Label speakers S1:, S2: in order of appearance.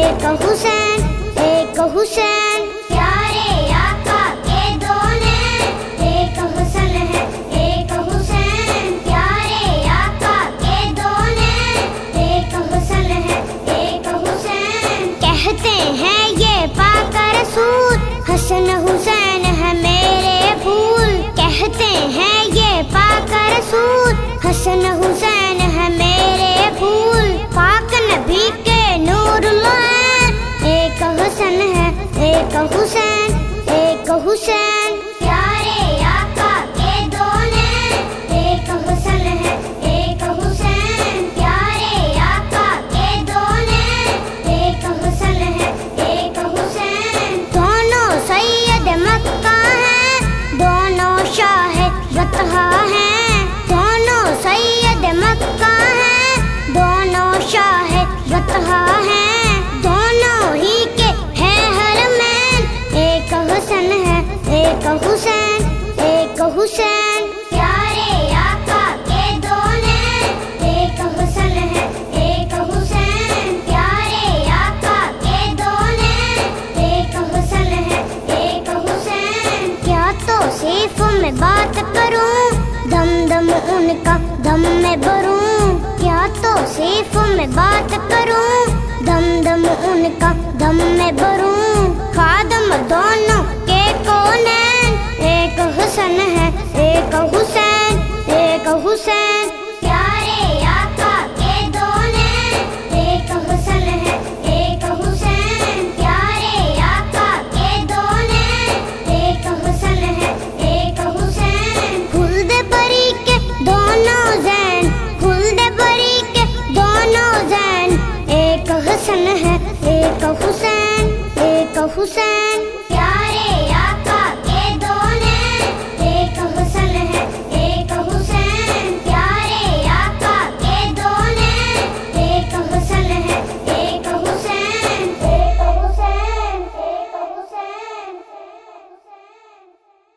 S1: ایک حسین ایک حسین، پیارے آقا کے دو نین، ایک حسن ہے ایک حسین، پیارے آقا کے دو نین، ایک حسن ہے ایک حسین۔ کہتے ہیں یہ پاک رسول حسن حسین ہے میرے پھول، کہتے ہیں یہ پاک رسول حسن حسین ہے میرے پھول، پاک نبی کے نور العین، ایک حسن ہے ایک حسین ایک حسین، پیارے آقا کے دو نین، ایک حسن ہے ایک حسین، پیارے آقا کے دو نین، ایک حسن ہے ایک حسین۔ دونوں سید مکہ ہیں، دونوں شاہ بطحا ہیں، دونوں سید مکہ ہیں، دونوں شاہ بطحا ہیں، دونوں ہی کے ہیں حرمین، ایک حسن ہے ایک حسین ایک حسین، پیارے آقا کے دو نین، ایک حسن ہے ایک حسین، پیارے آقا کے دو نین، ایک حسن ہے ایک حسین۔ کیا توصیف میں بات کروں، دم دم ان کا دم میں بھروں، کیا توصیف میں بات کروں، دم دم ان کا دم میں بھروں، خادم دونوں